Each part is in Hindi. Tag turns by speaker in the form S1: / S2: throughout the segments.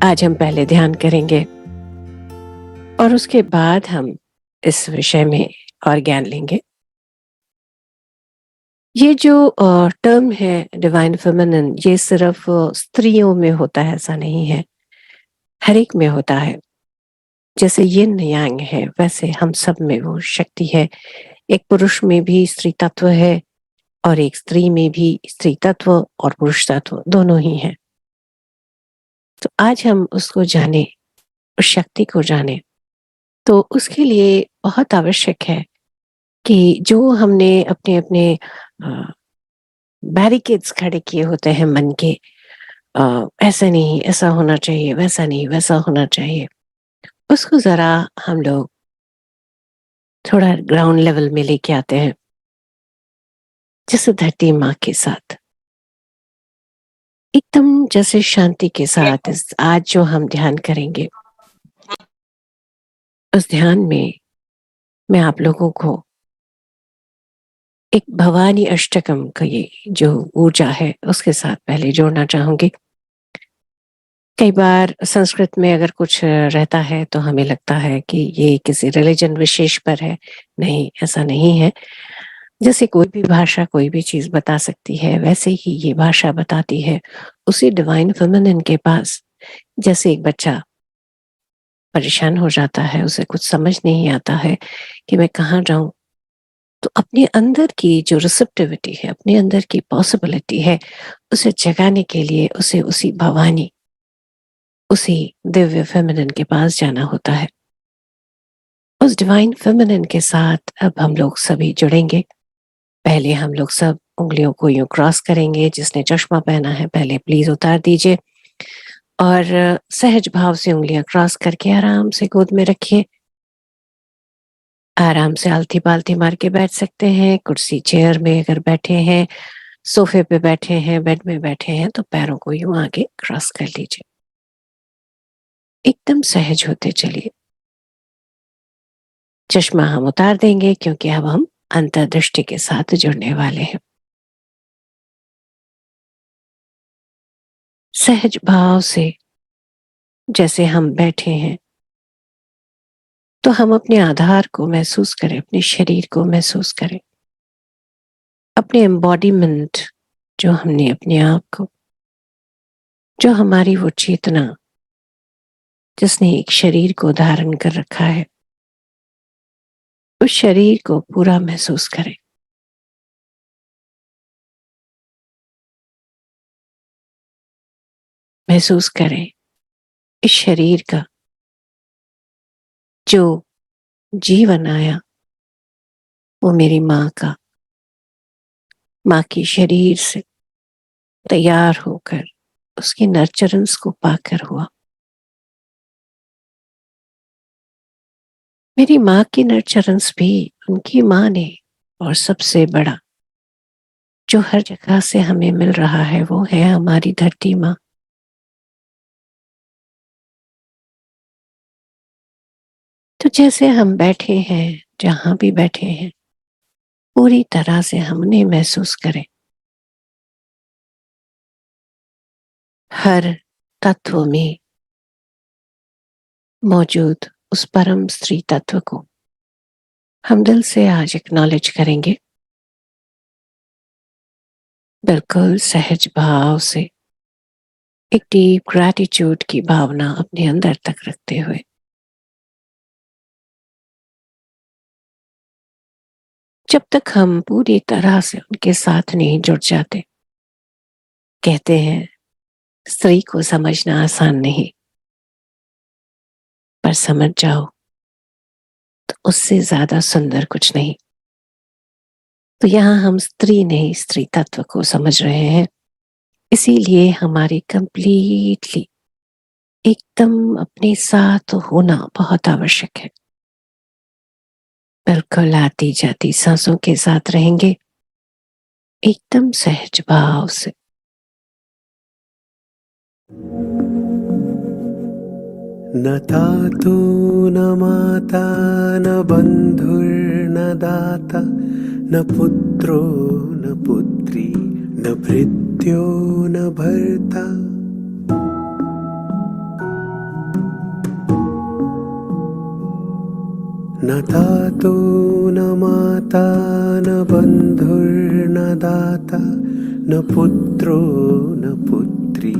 S1: आज हम पहले ध्यान करेंगे और उसके बाद हम इस विषय में और ज्ञान लेंगे। ये जो टर्म है डिवाइन फेमिनिन, ये सिर्फ स्त्रियों में होता है ऐसा नहीं है, हर एक में होता है। जैसे यिन यांग है वैसे हम सब में वो शक्ति है। एक पुरुष में भी स्त्री तत्व है और एक स्त्री में भी स्त्री तत्व और पुरुष तत्व दोनों ही हैं। तो आज हम उसको जाने, उस शक्ति को जाने, तो उसके लिए बहुत आवश्यक है कि जो हमने अपने अपने बैरिकेड्स खड़े किए होते हैं मन के, ऐसा नहीं, ऐसा होना चाहिए, वैसा नहीं, वैसा होना चाहिए, उसको जरा हम लोग थोड़ा ग्राउंड लेवल में लेके आते हैं, जैसे धरती माँ के साथ एकदम जैसे शांति के साथ। इस आज जो हम ध्यान करेंगे, उस ध्यान में मैं आप लोगों को एक भवानी अष्टकम का ये जो ऊर्जा है उसके साथ पहले जोड़ना चाहूंगी। कई बार संस्कृत में अगर कुछ रहता है तो हमें लगता है कि ये किसी रिलीजन विशेष पर है। नहीं, ऐसा नहीं है। जैसे कोई भी भाषा कोई भी चीज बता सकती है, वैसे ही ये भाषा बताती है। उसी डिवाइन फेमिनिन के पास जैसे एक बच्चा परेशान हो जाता है, उसे कुछ समझ नहीं आता है कि मैं कहाँ जाऊं, तो अपने अंदर की जो रिसेप्टिविटी है, अपने अंदर की पॉसिबिलिटी है, उसे जगाने के लिए उसे उसी भवानी, उसी दिव्य फेमिनिन के पास जाना होता है। उस डिवाइन फेमिनिन के साथ अब हम लोग सभी जुड़ेंगे। पहले हम लोग सब उंगलियों को यूं क्रॉस करेंगे। जिसने चश्मा पहना है पहले प्लीज उतार दीजिए और सहज भाव से उंगलियां क्रॉस करके आराम से गोद में रखिए। आराम से आलती पालती मार के बैठ सकते हैं। कुर्सी चेयर में अगर बैठे हैं, सोफे पे बैठे हैं, बेड में बैठे हैं, तो पैरों को यूं आगे क्रॉस कर लीजिए। एकदम सहज होते चलिए। चश्मा हम उतार देंगे क्योंकि अब हम अंतर्दृष्टि के साथ जुड़ने वाले हैं। सहज भाव से जैसे हम बैठे हैं, तो हम अपने आधार को महसूस करें, अपने शरीर को महसूस करें, अपने एम्बॉडीमेंट, जो हमने अपने आप को, जो हमारी वो चेतना जिसने एक शरीर को धारण कर रखा है, उस शरीर को पूरा महसूस करें। महसूस करें इस शरीर का जो जीवन आया, वो मेरी माँ का, माँ के शरीर से तैयार होकर उसके नर्चरेंस को पाकर हुआ। मेरी माँ की नर्चरेंस भी उनकी माँ ने, और सबसे बड़ा जो हर जगह से हमें मिल रहा है वो है हमारी धरती माँ। तो जैसे हम बैठे हैं, जहां भी बैठे हैं, पूरी तरह से हमने महसूस करें हर तत्व में मौजूद उस परम स्त्री तत्व को हम दिल से आज एक्नॉलेज करेंगे। बिल्कुल सहज भाव से एक डीप ग्रैटिट्यूड की भावना अपने अंदर तक रखते हुए जब तक हम पूरी तरह से उनके साथ नहीं जुड़ जाते। कहते हैं स्त्री को समझना आसान नहीं, पर समझ जाओ तो उससे ज्यादा सुंदर कुछ नहीं। तो यहाँ हम स्त्री नहीं, स्त्री तत्व को समझ रहे हैं। इसीलिए हमारी कंप्लीटली एकदम अपने साथ होना बहुत आवश्यक है। बिल्कुल आती जाती सांसों के साथ रहेंगे, एकदम सहज भाव से।
S2: न तातु न माता न बन्धुर्न दाता न पुत्रो न पुत्री न भृत्यो न भर्ता न तातो न माता न बन्धुर्न दाता न पुत्रो न पुत्री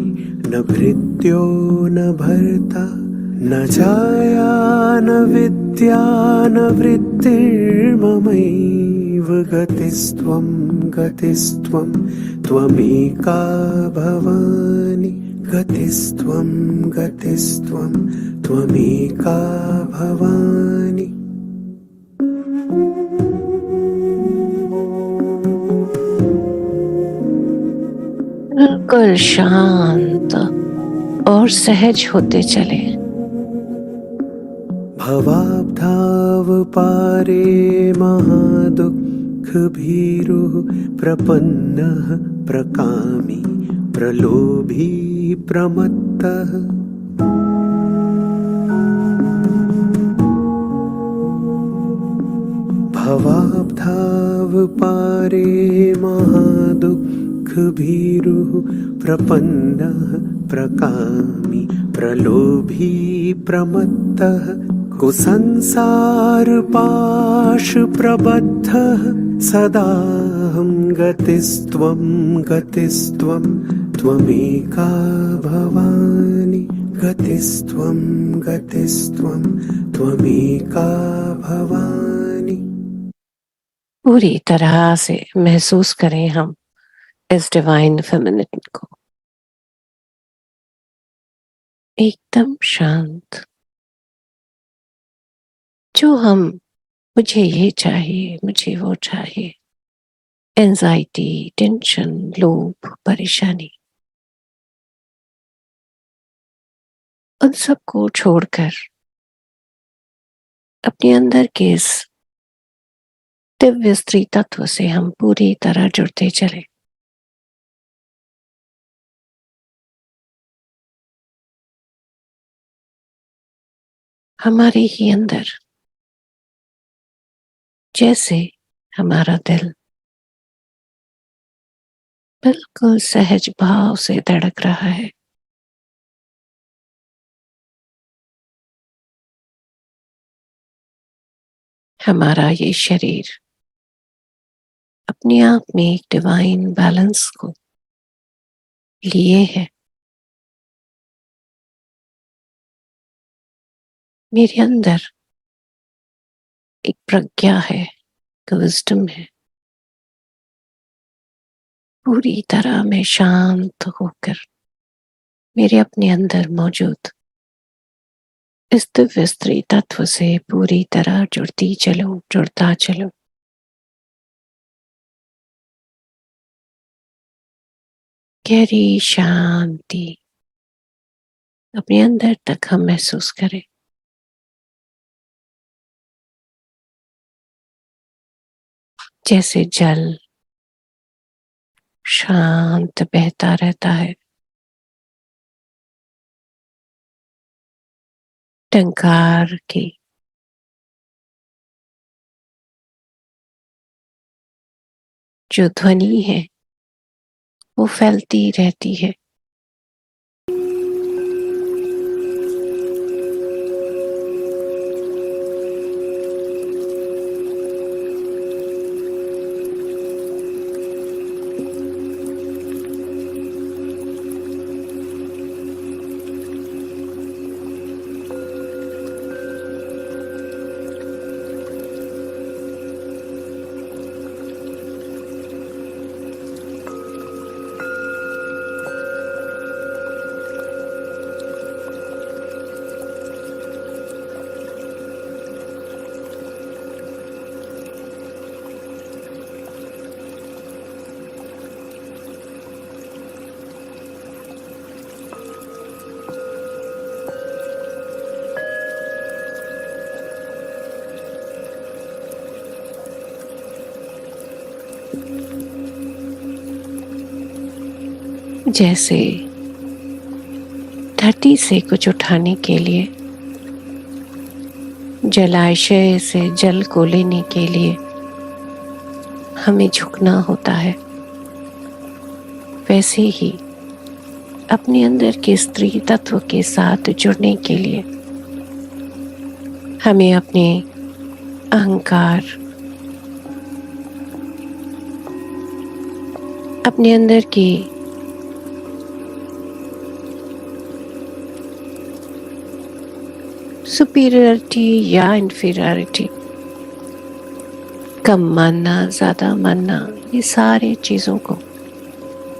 S2: न भृत्यो न भर्ता न जाया न विद्या न वृत्तिर्ममैव गतिस्त्वं त्वमेका भवानि गतिस्त्वं त्वमेका भवानि।
S1: बिल्कुल शांत और सहज होते चले।
S2: भवाब्धाव पारे महादुःख भीरुः प्रपन्नः प्रकामी प्रलोभी प्रमत्तः भवाब्धाव पारे महादुःख भीरुः प्रपन्नः प्रकामी प्रलोभी प्रमत्तः कुसंसार पाश प्रबद्धः सदाहं गतिस्त्वं त्वमेका भवानि गतिस्त्वं त्वमेका भवानि।
S1: पूरी तरह से महसूस करें हम इस डिवाइन फेमिनिन को, एकदम शांत। जो हम मुझे ये चाहिए, मुझे वो चाहिए, एंजाइटी, टेंशन, लोभ, परेशानी, उन सबको छोड़कर अपने अंदर के इस दिव्य स्त्री तत्व से हम पूरी तरह जुड़ते चले। हमारे ही अंदर जैसे हमारा दिल बिल्कुल सहज भाव से धड़क रहा है, हमारा ये शरीर अपने आप में एक डिवाइन बैलेंस को लिए है। मेरे अंदर एक प्रज्ञा है, एक विजडम है। पूरी तरह मैं शांत होकर मेरे अपने अंदर मौजूद इस दिव्य स्त्री तत्व से पूरी तरह जुड़ता चलो। गहरी शांति अपने अंदर तक हम महसूस करें। जैसे जल शांत बहता रहता है, टंकार की जो ध्वनि है वो फैलती रहती है। जैसे धरती से कुछ उठाने के लिए, जलाशय से जल को लेने के लिए हमें झुकना होता है, वैसे ही अपने अंदर के स्त्री तत्व के साथ जुड़ने के लिए हमें अपने अहंकार अपने अंदर की सुपीरियरिटी या इंफीरियरिटी, कम मानना, ज्यादा मानना, ये सारी चीजों को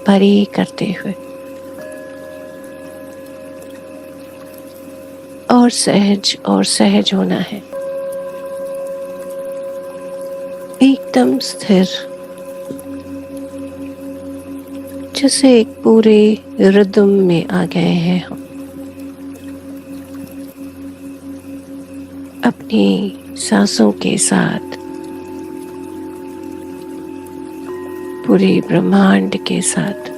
S1: परे करते हुए और सहज होना है, एकदम स्थिर, जैसे एक पूरे रिदम में आ गए हैं हम। अपनी सांसों के साथ, पूरे ब्रह्मांड के साथ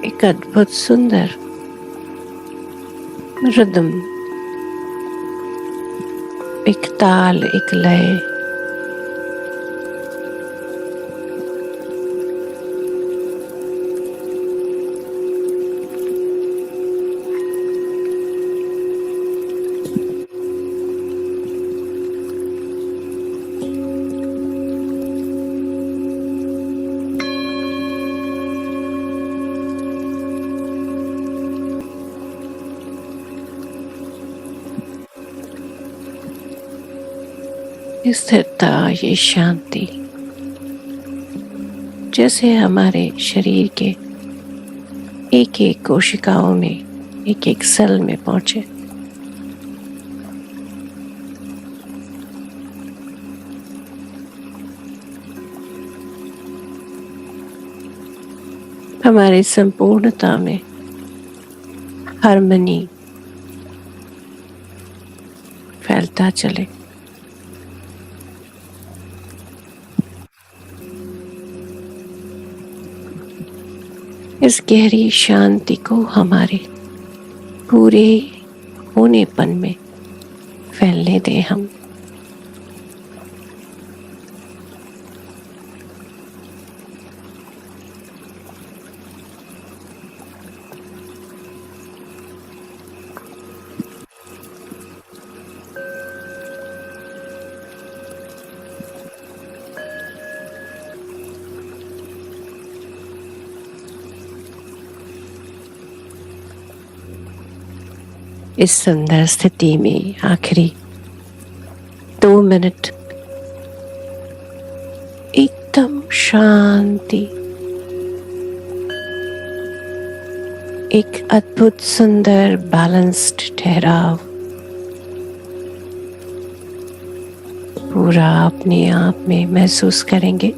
S1: एक अद्भुत सुंदर रिदम, एक ताल, एक लय, स्थिरता, ये शांति जैसे हमारे शरीर के एक एक कोशिकाओं में, एक एक सेल में पहुंचे। हमारी संपूर्णता में हार्मनी फैलता चले। इस गहरी शांति को हमारे पूरे होनेपन में फैलने दें हम। इस सुंदर स्थिति में आखिरी 2 मिनट एकदम शांति, एक अद्भुत सुंदर बैलेंस्ड ठहराव पूरा अपने आप में महसूस करेंगे।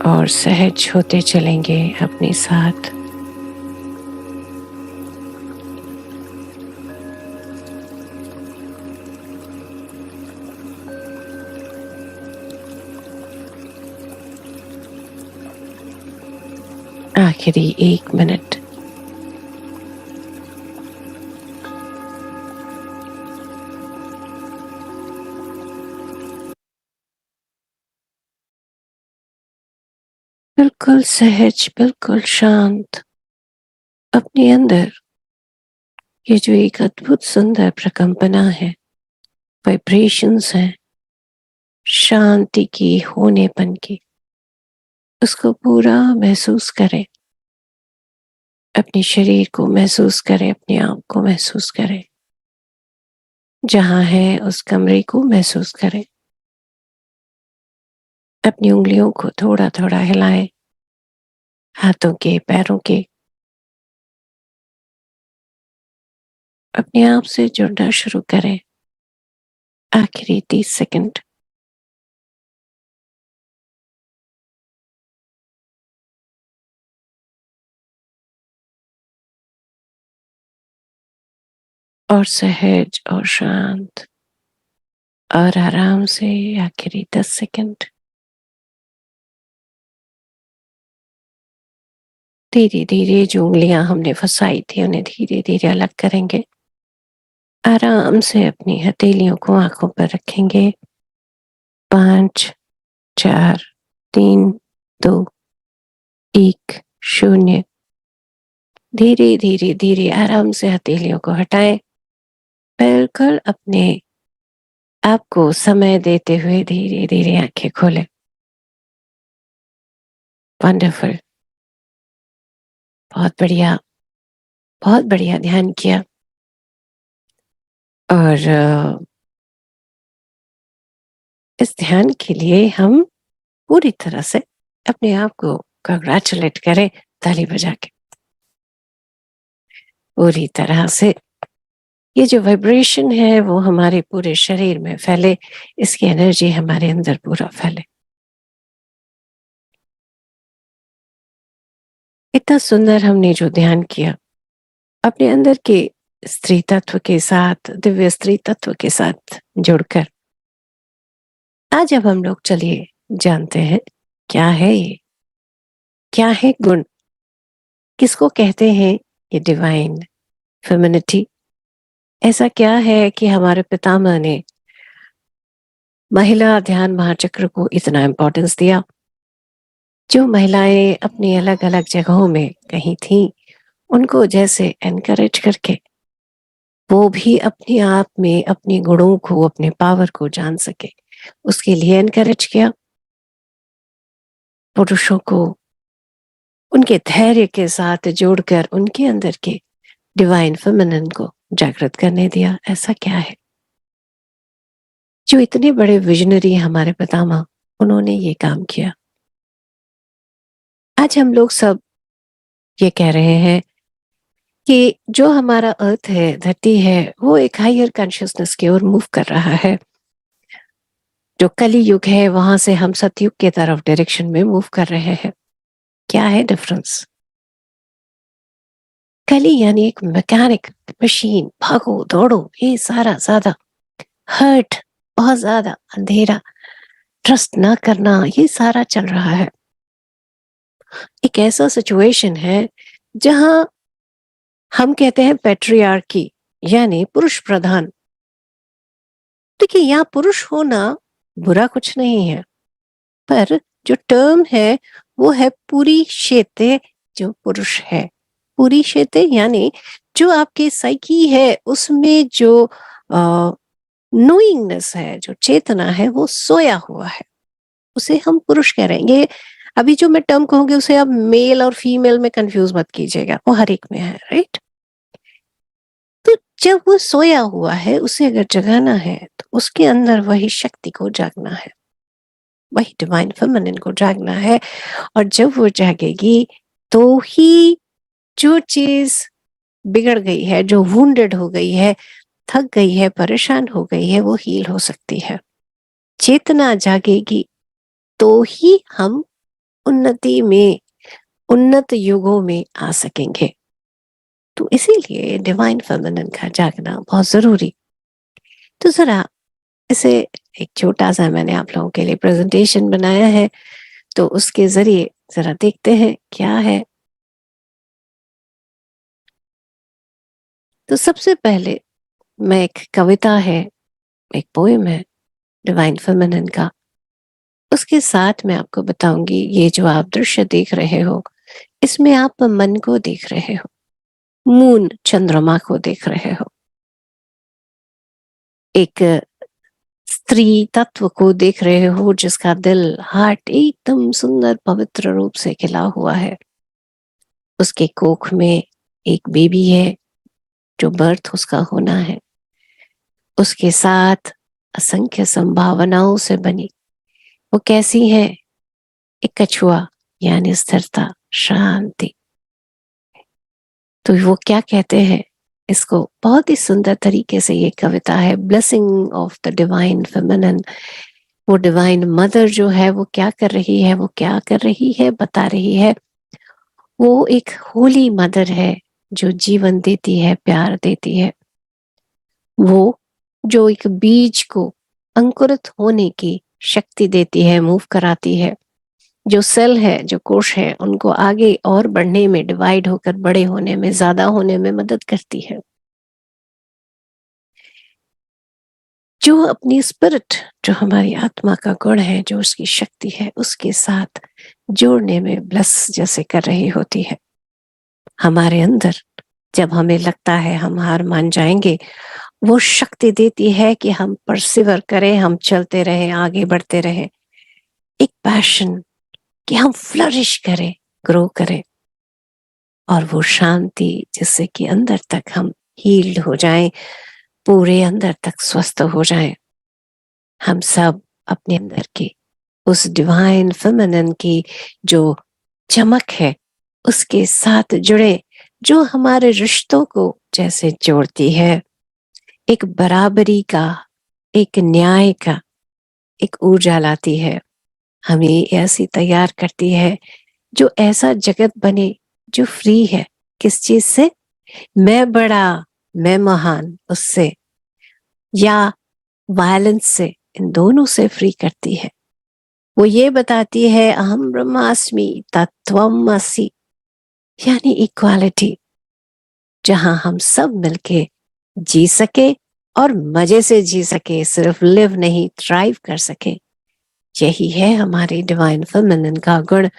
S1: और सहज होते चलेंगे अपने साथ। आखिरी 1 मिनट बिल्कुल सहज, बिल्कुल शांत। अपने अंदर ये जो एक अद्भुत सुंदर प्रकंपना है, वाइब्रेशंस हैं शांति की, होनेपन की, उसको पूरा महसूस करें। अपने शरीर को महसूस करें, अपने आप को महसूस करें। जहां है उस कमरे को महसूस करें। अपनी उंगलियों को थोड़ा थोड़ा हिलाएं, हाथों के, पैरों के। अपने आप से जुड़ना शुरू करें। आखिरी 30 सेकंड। और सहज और शांत और आराम से आखिरी 10 सेकंड। धीरे धीरे जो उंगलियां हमने फंसाई थी उन्हें धीरे धीरे अलग करेंगे। आराम से अपनी हथेलियों को आंखों पर रखेंगे। 5 4 3 2 1 0। धीरे धीरे धीरे आराम से हथेलियों को हटाएं। बिल्कुल अपने आप को समय देते हुए धीरे धीरे आंखें खोलें। वंडरफुल, बहुत बढ़िया ध्यान किया। और इस ध्यान के लिए हम पूरी तरह से अपने आप को कंग्रेचुलेट करें ताली बजा के। पूरी तरह से ये जो वाइब्रेशन है वो हमारे पूरे शरीर में फैले, इसकी एनर्जी हमारे अंदर पूरा फैले। इतना सुंदर हमने जो ध्यान किया अपने अंदर के स्त्री तत्व के साथ, दिव्य स्त्री तत्व के साथ जुड़कर, आज अब हम लोग चलिए जानते हैं क्या है ये, क्या है गुण, किसको कहते हैं ये डिवाइन फेमिनिटी। ऐसा क्या है कि हमारे पितामह ने महिला ध्यान महाचक्र को इतना इम्पोर्टेंस दिया। जो महिलाएं अपनी अलग अलग जगहों में कहीं थी, उनको जैसे एनकरेज करके वो भी अपने आप में अपने गुणों को, अपने पावर को जान सके, उसके लिए एनकरेज किया। पुरुषों को उनके धैर्य के साथ जोड़कर उनके अंदर के डिवाइन फेमिनिन को जागृत करने दिया। ऐसा क्या है जो इतने बड़े विजनरी हमारे पितामह, उन्होंने ये काम किया। आज हम लोग सब ये कह रहे हैं कि जो हमारा अर्थ है, धरती है, वो एक हायर कॉन्शियसनेस की ओर मूव कर रहा है। जो कली युग है वहां से हम सतयुग के तरफ डायरेक्शन में मूव कर रहे हैं। क्या है डिफरेंस? कली यानी एक मैकेनिक मशीन, भागो दौड़ो, ये सारा ज्यादा हर्ट, बहुत ज्यादा अंधेरा, ट्रस्ट ना करना, ये सारा चल रहा है। एक ऐसा सिचुएशन है जहां हम कहते हैं पैट्रियार्की यानी पुरुष प्रधान। देखिए, यहाँ पुरुष होना बुरा कुछ नहीं है, पर जो टर्म है वो है पूरी शेते जो पुरुष है। पूरी शेते यानी जो आपके साइकी है उसमें जो नोइंगनेस है, जो चेतना है, वो सोया हुआ है, उसे हम पुरुष कह रहे हैं। ये अभी जो मैं टर्म कहूंगी उसे आप मेल और फीमेल में कंफ्यूज मत कीजिएगा, वो हर एक में है, राइट। तो जब वो सोया हुआ है उसे अगर जगाना है तो उसके अंदर वही शक्ति को जागना है, वही डिवाइन फेमिनिन को जागना है। और जब वो जागेगी तो ही जो चीज बिगड़ गई है, जो वुंडेड हो गई है, थक गई है, परेशान हो गई है, वो हील हो सकती है। चेतना जागेगी तो ही हम उन्नति में, उन्नत युगों में आ सकेंगे। तो इसीलिए डिवाइन फेमिनिन का जागना बहुत जरूरी। तो जरा इसे एक छोटा सा मैंने आप लोगों के लिए प्रेजेंटेशन बनाया है, तो उसके जरिए जरा देखते हैं क्या है। तो सबसे पहले मैं एक कविता है, एक पोएम है डिवाइन फेमिनिन का, उसके साथ मैं आपको बताऊंगी ये जो आप दृश्य देख रहे हो, इसमें आप मन को देख रहे हो, मून चंद्रमा को देख रहे हो, एक स्त्री तत्व को देख रहे हो जिसका दिल, हार्ट एकदम सुंदर पवित्र रूप से खिला हुआ है। उसके कोख में एक बेबी है जो बर्थ उसका होना है। उसके साथ असंख्य संभावनाओं से बनी वो कैसी है? एक कछुआ यानी स्थिरता, शांति। तो वो क्या कहते हैं, इसको बहुत ही सुंदर तरीके से ये कविता है, blessing of the divine feminine. वो डिवाइन मदर जो है वो क्या कर रही है, वो क्या कर रही है, बता रही है। वो एक होली मदर है जो जीवन देती है, प्यार देती है। वो जो एक बीज को अंकुरित होने की शक्ति देती है, मूव कराती है। जो सेल है, जो कोश है, उनको आगे और बढ़ने में, डिवाइड होकर बड़े होने में, ज्यादा होने में मदद करती है। जो अपनी स्पिरिट, जो हमारी आत्मा का गुण है, जो उसकी शक्ति है, उसके साथ जोड़ने में ब्लेस जैसे कर रही होती है। हमारे अंदर जब हमें लगता है हम हार मान जाएंगे, वो शक्ति देती है कि हम परसिवर करें, हम चलते रहें, आगे बढ़ते रहें। एक पैशन कि हम फ्लरिश करें, ग्रो करें, और वो शांति जिससे कि अंदर तक हम हील्ड हो जाएं, पूरे अंदर तक स्वस्थ हो जाएं। हम सब अपने अंदर की उस डिवाइन फेमिनिन की जो चमक है उसके साथ जुड़े, जो हमारे रिश्तों को जैसे जोड़ती है, एक बराबरी का, एक न्याय का, एक ऊर्जा लाती है, हमें ऐसी तैयार करती है जो ऐसा जगत बने जो फ्री है। किस चीज से? मैं बड़ा, मैं महान, उससे, या वायलेंस से, इन दोनों से फ्री करती है। वो ये बताती है अहम ब्रह्मास्मि तत्त्वमसि, यानी इक्वालिटी, जहां हम सब मिलके जी सके और मजे से जी सके, सिर्फ लिव नहीं, थ्राइव कर सके। यही है हमारी डिवाइन फेमिनिन का गुण।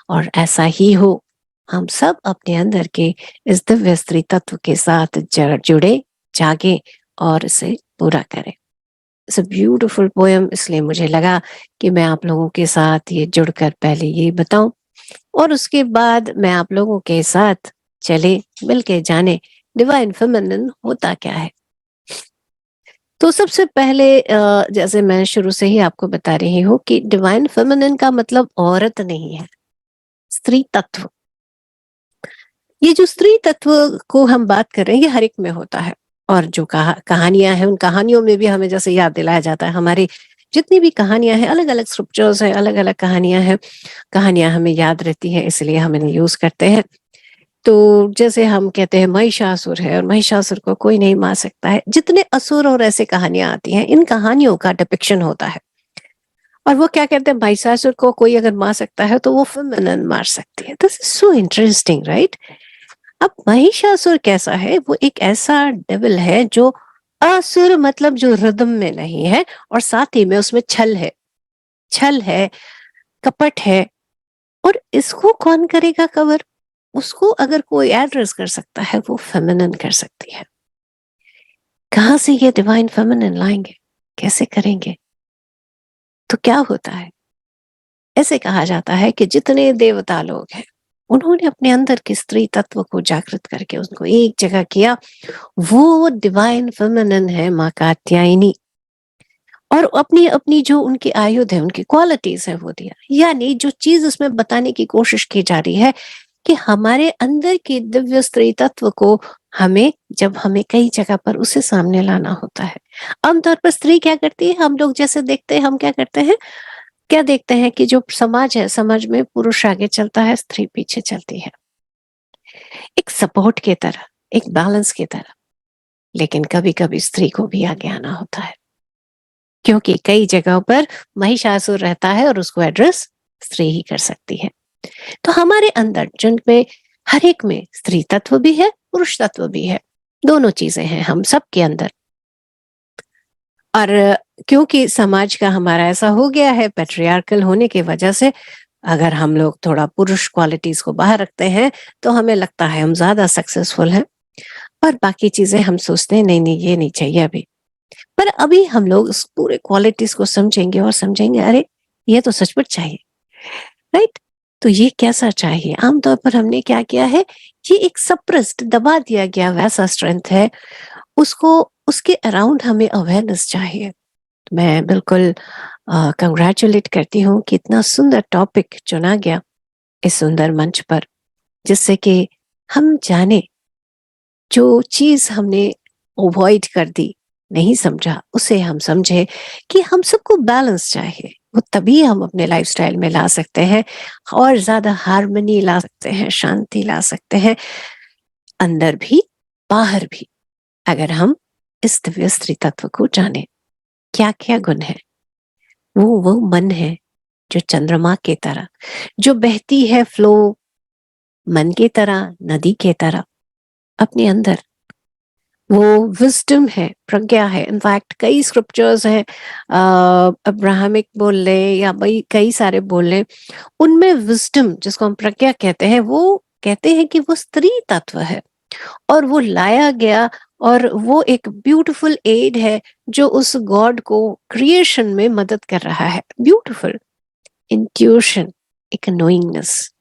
S1: और ऐसा ही हो, हम सब अपने अंदर के इस दिव्य स्त्री तत्व के साथ जुड़े, जागे और इसे पूरा करें। इट्स अ ब्यूटिफुल पोएम, इसलिए मुझे लगा कि मैं आप लोगों के साथ ये जुड़कर पहले ये बताऊं, और उसके बाद मैं आप लोगों के साथ चले मिलके जाने डिवाइन फेमिनिन होता क्या है। तो सबसे पहले जैसे मैं शुरू से ही आपको बता रही हूँ कि डिवाइन फेमिनिन का मतलब औरत नहीं है, स्त्री तत्व। ये जो स्त्री तत्व को हम बात कर रहे हैं, ये हर एक में होता है। और जो कहानियां हैं, उन कहानियों में भी हमें जैसे याद दिलाया जाता है, हमारी जितनी भी कहानियां हैं, अलग अलग स्क्रिप्चर्स हैं, अलग अलग कहानियां हैं, कहानियां हमें याद रहती हैं, इसलिए हम इन्हें यूज करते हैं। तो जैसे हम कहते हैं महिषासुर है, और महिषासुर को कोई नहीं मार सकता है। जितने असुर और ऐसे कहानियां आती हैं, इन कहानियों का डिपिक्शन होता है। और वो क्या कहते हैं, महिषासुर को कोई अगर मार सकता है तो वो फेमिनिन मार सकती है। This is so interesting, right? अब महिषासुर कैसा है? वो एक ऐसा डेविल है जो असुर, मतलब जो रिदम में नहीं है, और साथ ही में उसमें छल है, छल है, कपट है। और इसको कौन करेगा कवर? उसको अगर कोई एड्रेस कर सकता है, वो फेमिनिन कर सकती है। कहां से ये डिवाइन फेमिनिन लाएंगे? कैसे करेंगे? तो क्या होता है, ऐसे कहा जाता है कि जितने देवता लोग हैं, उन्होंने अपने अंदर के स्त्री तत्व को जागृत करके उनको एक जगह किया। वो डिवाइन फेमिनिन है, माँ कात्यायनी। और अपनी अपनी जो उनकी आयुध है, उनकी क्वालिटीज है, वो दिया। यानी जो चीज उसमें बताने की कोशिश की जा रही है कि हमारे अंदर के दिव्य स्त्री तत्व को हमें, जब हमें कई जगह पर उसे सामने लाना होता है। आमतौर पर स्त्री क्या करती है, हम लोग जैसे देखते हैं, हम क्या करते हैं, क्या देखते हैं कि जो समाज है, समाज में पुरुष आगे चलता है, स्त्री पीछे चलती है, एक सपोर्ट की तरह, एक बैलेंस की तरह। लेकिन कभी कभी स्त्री को भी आगे आना होता है, क्योंकि कई जगहों पर महिषासुर रहता है और उसको एड्रेस स्त्री ही कर सकती है। तो हमारे अंदर, जिनमें हर एक में स्त्री तत्व भी है, पुरुष तत्व भी है, दोनों चीजें हैं हम सब के अंदर। और क्योंकि समाज का हमारा ऐसा हो गया है, पैट्रियार्कल होने की वजह से, अगर हम लोग थोड़ा पुरुष क्वालिटीज को बाहर रखते हैं तो हमें लगता है हम ज्यादा सक्सेसफुल हैं, और बाकी चीजें हम सोचते हैं नहीं नहीं, ये नहीं चाहिए अभी। पर अभी हम लोग उस पूरे क्वालिटीज को समझेंगे और समझेंगे, अरे ये तो सचमुच चाहिए, राइट? तो ये कैसा चाहिए? आमतौर पर हमने क्या किया है, ये एक सप्रेस्ड, दबा दिया गया वैसा स्ट्रेंथ है, उसको, उसके अराउंड हमें अवेयरनेस चाहिए। मैं बिल्कुल कंग्रेचुलेट करती हूँ कि इतना सुंदर टॉपिक चुना गया इस सुंदर मंच पर, जिससे कि हम जाने, जो चीज हमने अवॉइड कर दी, नहीं समझा, उसे हम समझे कि हम सबको बैलेंस चाहिए। वो तभी हम अपने लाइफस्टाइल में ला सकते हैं, और ज्यादा हार्मनी ला सकते हैं, शांति ला सकते हैं, अंदर भी बाहर भी, अगर हम इस दिव्य स्त्री तत्व को जाने। क्या क्या गुण है? वो मन है जो चंद्रमा के तरह, जो बहती है फ्लो, मन की तरह, नदी के तरह अपने अंदर, वो विजडम है, प्रज्ञा है। इनफैक्ट कई स्क्रिप्चर्स हैं, अब्राहमिक बोल लें या भाई कई सारे बोल लें, उनमें विजडम जिसको हम प्रज्ञा कहते हैं, वो कहते हैं कि वो स्त्री तत्व है और वो लाया गया, और वो एक ब्यूटीफुल एड है जो उस गॉड को क्रिएशन में मदद कर रहा है। ब्यूटीफुल इंट्यूशन, एक नोइंगनेस,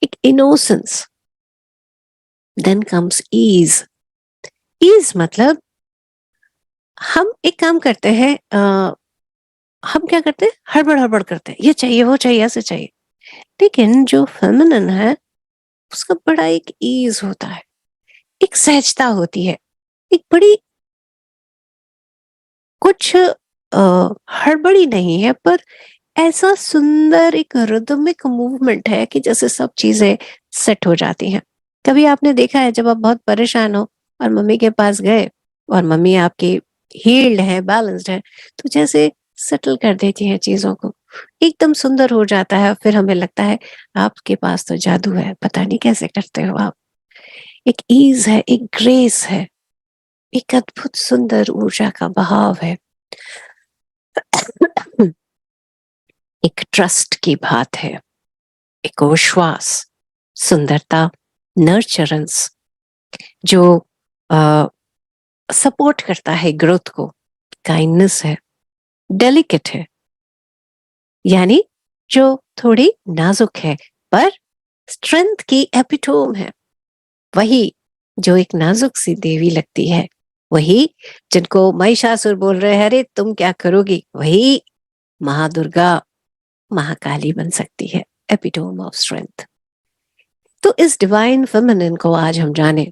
S1: एक innocence. Then comes ease. Ease मतलब हम एक काम करते हैं, हम क्या करते हैं, हड़बड़ हड़बड़ करते हैं, ये चाहिए वो चाहिए ऐसे चाहिए। लेकिन जो फेमिनिन है उसका बड़ा एक ईज होता है, एक सहजता होती है, एक बड़ी कुछ हड़बड़ी नहीं है, पर ऐसा सुंदर एक रिदमिक मूवमेंट है कि जैसे सब चीजें सेट हो जाती हैं। कभी आपने देखा है जब आप बहुत परेशान हो और मम्मी के पास गए और मम्मी आपकी हील्ड है, बैलेंस्ड है, तो जैसे सेटल कर देती हैं चीजों को, एकदम सुंदर हो जाता है। फिर हमें लगता है आपके पास तो जादू है, पता नहीं कैसे करते हो आप। एक ईज है, एक ग्रेस है, एक अद्भुत सुंदर ऊर्जा का बहाव है। एक ट्रस्ट की बात है, एक विश्वास, सुंदरता, नर्चरेंस जो सपोर्ट करता है ग्रोथ को, काइंडनेस है, डेलिकेट है, यानी जो थोड़ी नाजुक है पर स्ट्रेंथ की एपिटोम है। वही जो एक नाजुक सी देवी लगती है, वही जिनको महिषासुर बोल रहे हैं अरे तुम क्या करोगी, वही महादुर्गा, महाकाली बन सकती है, एपिटोम ऑफ स्ट्रेंथ। तो इस डिवाइन फेमिनिन को आज हम जाने।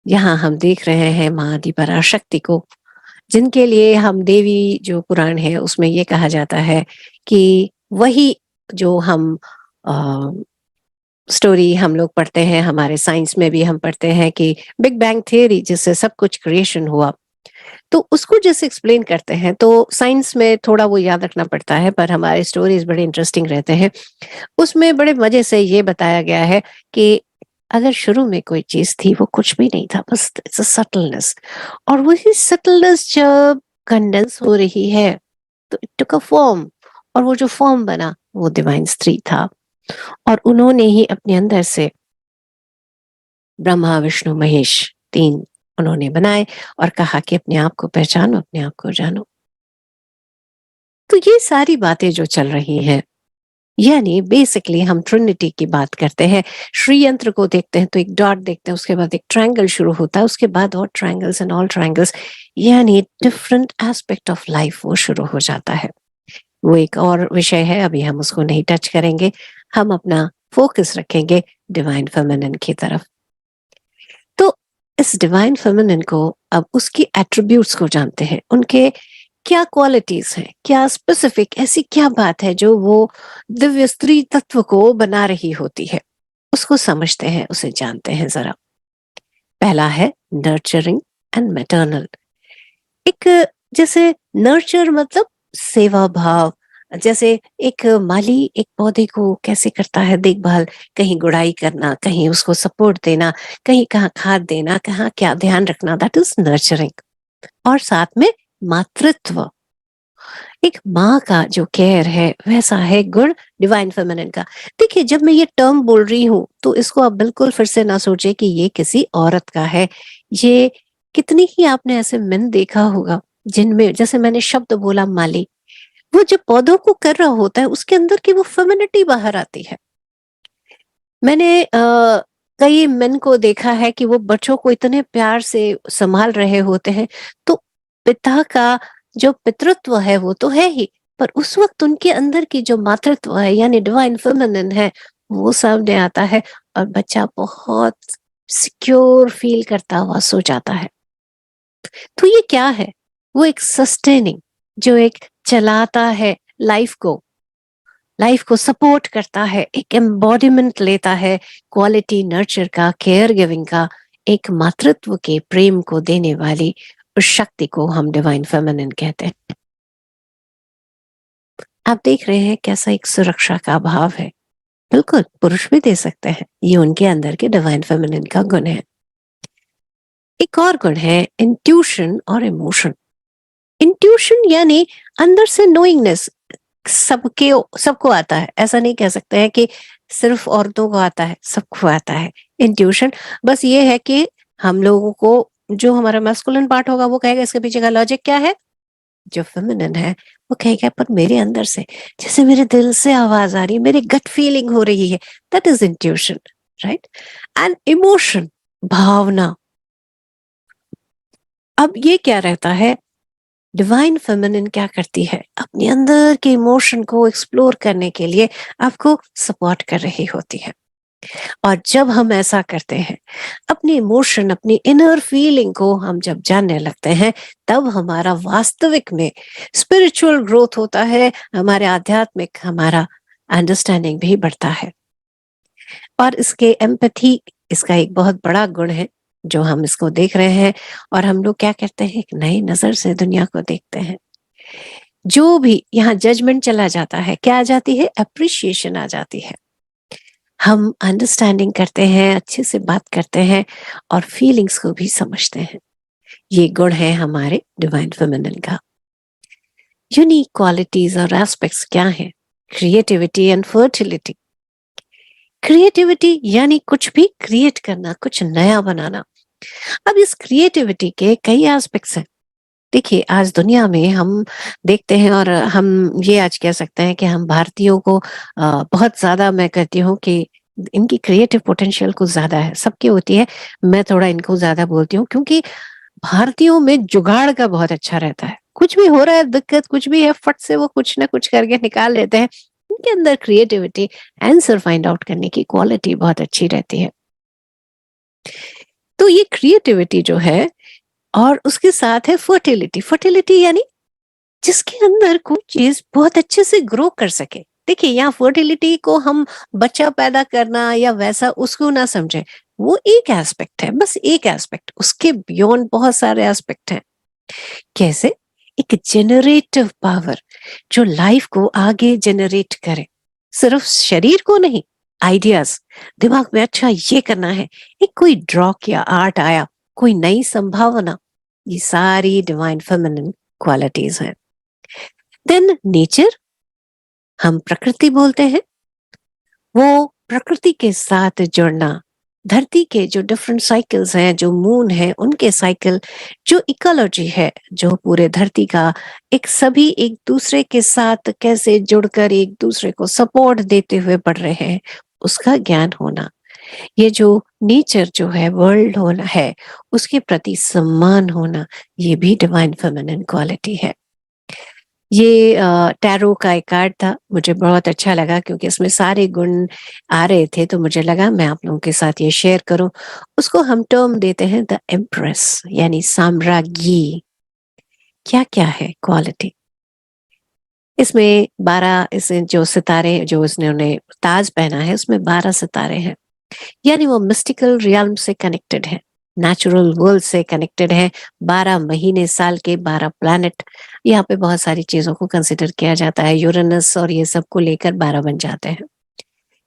S1: यहाँ हम देख रहे हैं माँ आदि पराशक्ति को, जिनके लिए हम देवी जो पुराण है उसमें ये कहा जाता है कि वही जो हम स्टोरी हम लोग पढ़ते हैं, हमारे साइंस में भी हम पढ़ते हैं कि बिग बैंग थियरी जिससे सब कुछ क्रिएशन हुआ, तो उसको जैसे एक्सप्लेन करते हैं तो साइंस में थोड़ा वो याद रखना पड़ता है, पर हमारे स्टोरीज बड़े इंटरेस्टिंग रहते हैं। उसमें बड़े मजे से ये बताया गया है कि अगर शुरू में कोई चीज थी वो कुछ भी नहीं था, बस इट्स अ सटलनेस, और वही सटलनेस जब कंडेंस हो रही है तो इट टुक अ फॉर्म, और वो जो फॉर्म बना वो डिवाइन स्त्री था। और उन्होंने ही अपने अंदर से ब्रह्मा विष्णु महेश तीन उन्होंने बनाए और कहा कि अपने आप को पहचानो, अपने आप को जानो। तो ये सारी बातें जो चल रही हैं, यानी बेसिकली हम ट्रिनिटी की बात करते हैं। श्री यंत्र को देखते हैं तो एक डॉट देखते हैं, उसके बाद एक ट्रायंगल शुरू होता है, उसके बाद और ट्रायंगल्स एंड ऑल ट्रायंगल्स, यानी डिफरेंट एस्पेक्ट ऑफ लाइफ वो शुरू हो जाता है। वो एक और विषय है, अभी हम उसको नहीं टच करेंगे। हम अपना फोकस रखेंगे डिवाइन फेमिनिन की तरफ। तो इस डिवाइन फेमिनिन को अब उसकी एट्रीब्यूट्स को जानते हैं, उनके क्या क्वालिटीज हैं, क्या स्पेसिफिक ऐसी क्या बात है जो वो दिव्य स्त्री तत्व को बना रही होती है, उसको समझते हैं, उसे जानते हैं जरा। पहला है नर्चरिंग एंड मैटरनल। एक जैसे नर्चर मतलब सेवा भाव, जैसे एक माली एक पौधे को कैसे करता है देखभाल, कहीं गुड़ाई करना, कहीं उसको सपोर्ट देना, कहीं कहाँ खाद देना, कहाँ क्या ध्यान रखना, दैट इज नर्चरिंग। और साथ में मातृत्व, एक माँ का जो केयर है वैसा है गुण डिवाइन फेमिनिन का। देखिए जब मैं ये टर्म बोल रही हूँ तो इसको आप बिल्कुल फिर से ना सोचे कि ये किसी औरत का है। ये कितनी ही आपने ऐसे मेन देखा होगा जिनमें, जैसे मैंने शब्द बोला माली, वो जब पौधों को कर रहा होता है उसके अंदर की वो फेमिनिटी बाहर आती है। मैंने कई मेन को देखा है कि वो बच्चों को इतने प्यार से संभाल रहे होते हैं, तो पिता का जो पितृत्व है वो तो है ही, पर उस वक्त उनके अंदर की जो मातृत्व है यानी डिवाइन फेमिनिन है वो सामने आता है, और बच्चा बहुत सिक्योर फील करता हुआ सो जाता है। तो ये क्या है, वो एक सस्टेनिंग, जो एक चलाता है लाइफ को, लाइफ को सपोर्ट करता है, एक एम्बॉडीमेंट लेता है क्वालिटी नर्चर का, केयर गिविंग का, एक मातृत्व के प्रेम को देने वाली उस शक्ति को हम डिवाइन फेमिनिन कहते हैं। आप देख रहे हैं कैसा एक सुरक्षा का भाव है, बिल्कुल पुरुष भी दे सकते हैं, ये उनके अंदर के डिवाइन फेमिनिन का गुण है। एक और गुण है इंट्यूशन और इमोशन। इंट्यूशन यानी अंदर से नोइंगनेस, सबको आता है, ऐसा नहीं कह सकते हैं कि सिर्फ औरतों को आता है, सबको आता है इंट्यूशन। बस ये है कि हम लोगों को जो हमारा मैस्कुलिन पार्ट होगा वो कहेगा इसके पीछे का लॉजिक क्या है, जो फेमिनिन है वो कहेगा पर मेरे अंदर से, जैसे मेरे दिल से आवाज आ रही है, मेरी गट फीलिंग हो रही है, that is intuition, right. And emotion, भावना, अब ये क्या रहता है, डिवाइन फेमिनिन क्या करती है, अपने अंदर के इमोशन को एक्सप्लोर करने के लिए आपको सपोर्ट कर रही होती है। और जब हम ऐसा करते हैं, अपनी इमोशन, अपनी इनर फीलिंग को हम जब जानने लगते हैं, तब हमारा वास्तविक में स्पिरिचुअल ग्रोथ होता है, हमारे आध्यात्मिक, हमारा अंडरस्टैंडिंग भी बढ़ता है। और इसके एम्पैथी, इसका एक बहुत बड़ा गुण है जो हम इसको देख रहे हैं। और हम लोग क्या करते हैं, एक नई नजर से दुनिया को देखते हैं। जो भी यहाँ जजमेंट चला जाता है, क्या आ जाती है, अप्रिशिएशन आ जाती है। हम अंडरस्टैंडिंग करते हैं, अच्छे से बात करते हैं और फीलिंग्स को भी समझते हैं। ये गुण है हमारे डिवाइन फेमिनिन का। यूनिक क्वालिटीज और एस्पेक्ट्स क्या हैं, क्रिएटिविटी एंड फर्टिलिटी। क्रिएटिविटी यानी कुछ भी क्रिएट करना, कुछ नया बनाना। अब इस क्रिएटिविटी के कई एस्पेक्ट्स हैं। देखिए आज दुनिया में हम देखते हैं, और हम ये आज कह सकते हैं कि हम भारतीयों को बहुत ज्यादा, मैं कहती हूँ कि इनकी क्रिएटिव पोटेंशियल कुछ ज्यादा है, सबकी होती है, मैं थोड़ा इनको ज्यादा बोलती हूँ क्योंकि भारतीयों में जुगाड़ का बहुत अच्छा रहता है। कुछ भी हो रहा है, दिक्कत कुछ भी है, फट से वो कुछ ना कुछ करके निकाल लेते हैं। उनके अंदर क्रिएटिविटी, आंसर फाइंड आउट करने की क्वालिटी बहुत अच्छी रहती है। तो ये क्रिएटिविटी जो है, और उसके साथ है फर्टिलिटी। फर्टिलिटी यानी जिसके अंदर कोई चीज बहुत अच्छे से ग्रो कर सके। देखिए यहाँ फर्टिलिटी को हम बच्चा पैदा करना या वैसा उसको ना समझे, वो एक एस्पेक्ट है, बस एक एस्पेक्ट, उसके बियॉन्ड बहुत सारे एस्पेक्ट हैं। कैसे, एक जेनरेटिव पावर जो लाइफ को आगे जेनरेट करे, सिर्फ शरीर को नहीं, आइडियाज दिमाग में, अच्छा ये करना है, एक कोई ड्रॉ किया, आर्ट आया, कोई नई संभावना, ये सारी डिवाइन फेमिनिन क्वालिटीज हैं। देन नेचर, हम प्रकृति बोलते हैं, वो प्रकृति के साथ जुड़ना, धरती के जो डिफरेंट साइकिल्स हैं, जो मून है उनके साइकिल, जो इकोलॉजी है, जो पूरे धरती का एक, सभी एक दूसरे के साथ कैसे जुड़कर एक दूसरे को सपोर्ट देते हुए बढ़ रहे हैं, उसका ज्ञान होना। ये जो नेचर जो है, वर्ल्ड होना है, उसके प्रति सम्मान होना, ये भी डिवाइन फेमिनिन क्वालिटी है। ये टैरो का एक कार्ड था, मुझे बहुत अच्छा लगा क्योंकि इसमें सारे गुण आ रहे थे, तो मुझे लगा मैं आप लोगों के साथ ये शेयर करूं। उसको हम टर्म देते हैं द एम्प्रेस, यानी साम्राज्ञी। क्या क्या है क्वालिटी इसमें, 12, इसे जो सितारे, जो इसने उन्हें ताज पहना है उसमें 12 सितारे हैं, यानी वो मिस्टिकल रियल्म से कनेक्टेड है, नेचुरल वर्ल्ड से कनेक्टेड है। 12 महीने साल के, 12 प्लैनेट, यहाँ पे बहुत सारी चीजों को कंसिडर किया जाता है, यूरेनस और ये सब को लेकर 12 बन जाते हैं।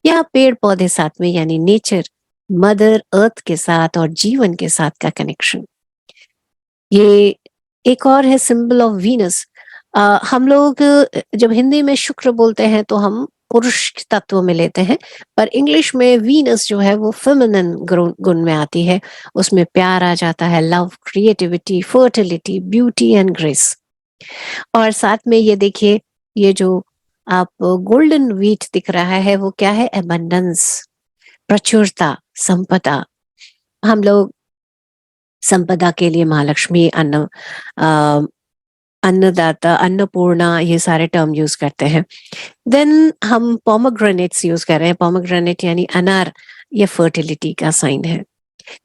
S1: यहाँ पेड़ पौधे साथ में, यानी नेचर, मदर अर्थ के साथ और जीवन के साथ का कनेक्शन। ये एक और है सिंबल ऑफ वीनस। हम लोग जब हिंदी में शुक्र बोलते हैं तो हम पुरुष तत्व में लेते हैं, पर इंग्लिश में वीनस जो है वो फेमिनिन गुण में आती है। उसमें प्यार आ जाता है, love, creativity, fertility, beauty and grace. और साथ में ये देखिए, ये जो आप गोल्डन व्हीट दिख रहा है वो क्या है, एबंडेंस, प्रचुरता, संपदा। हम लोग संपदा के लिए महालक्ष्मी, अन्नदाता, अन्नपूर्णा, ये सारे टर्म यूज करते हैं। देन हम पोमोग्रेनेट्स यूज कर रहे हैं, पोमोग्रेनेट यानी अनार, ये फर्टिलिटी का साइन है।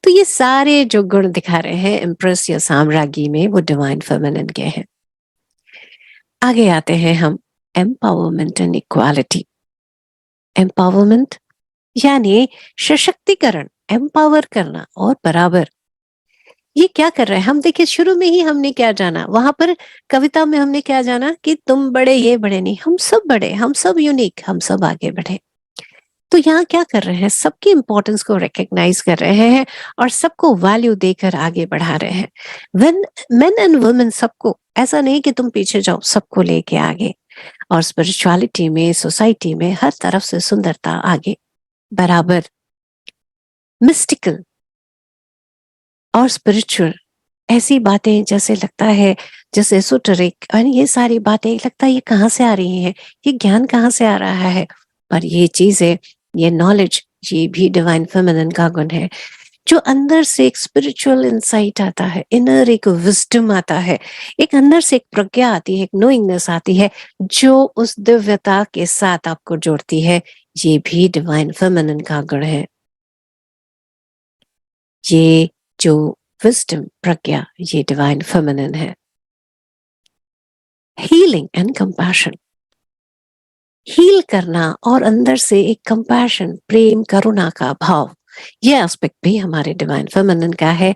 S1: तो ये सारे जो गुण दिखा रहे हैं इम्प्रेस या साम्राज्ञी में, वो डिवाइन फेमिनिन के हैं। आगे आते हैं हम, एम्पावरमेंट एंड इक्वालिटी। एम्पावरमेंट यानी सशक्तिकरण, एम्पावर करना और बराबर। ये क्या कर रहा है, हम देखिए शुरू में ही हमने क्या जाना, वहां पर कविता में हमने क्या जाना कि तुम बड़े, ये बड़े नहीं, हम सब बड़े, हम सब यूनिक, हम सब आगे बढ़े। तो यहाँ क्या कर रहे हैं, सबकी इंपॉर्टेंस को रिकग्नाइज कर रहे हैं और सबको वैल्यू देकर आगे बढ़ा रहे हैं। व्हेन मेन एंड वुमेन सबको, ऐसा नहीं कि तुम पीछे जाओ, सबको लेके आगे। और स्पिरिचुअलिटी में, सोसाइटी में हर तरफ से सुंदरता आगे बराबर, मिस्टिकल और स्पिरिचुअल, ऐसी बातें जैसे लगता है, जैसे एसोटेरिक, और ये सारी बातें लगता है ये कहाँ से आ रही हैं, ये ज्ञान कहाँ से आ रहा है। पर ये चीजें, ये नॉलेज, ये भी डिवाइन फेमिनिन का गुण है, जो अंदर से एक स्पिरिचुअल इंसाइट आता है, इनर एक विजडम आता है, एक अंदर से एक प्रज्ञा आती है, एक नोइंगनेस आती है, जो उस दिव्यता के साथ आपको जोड़ती है। ये भी डिवाइन फेमिनिन का गुण है। ये जो विजडम, प्रज्ञा, ये डिवाइन फेमिनिन है। हीलिंग एंड कंपैशन, हील करना और अंदर से एक कंपैशन, प्रेम, करुणा का भाव, ये एस्पेक्ट भी हमारे डिवाइन फेमिनिन का है,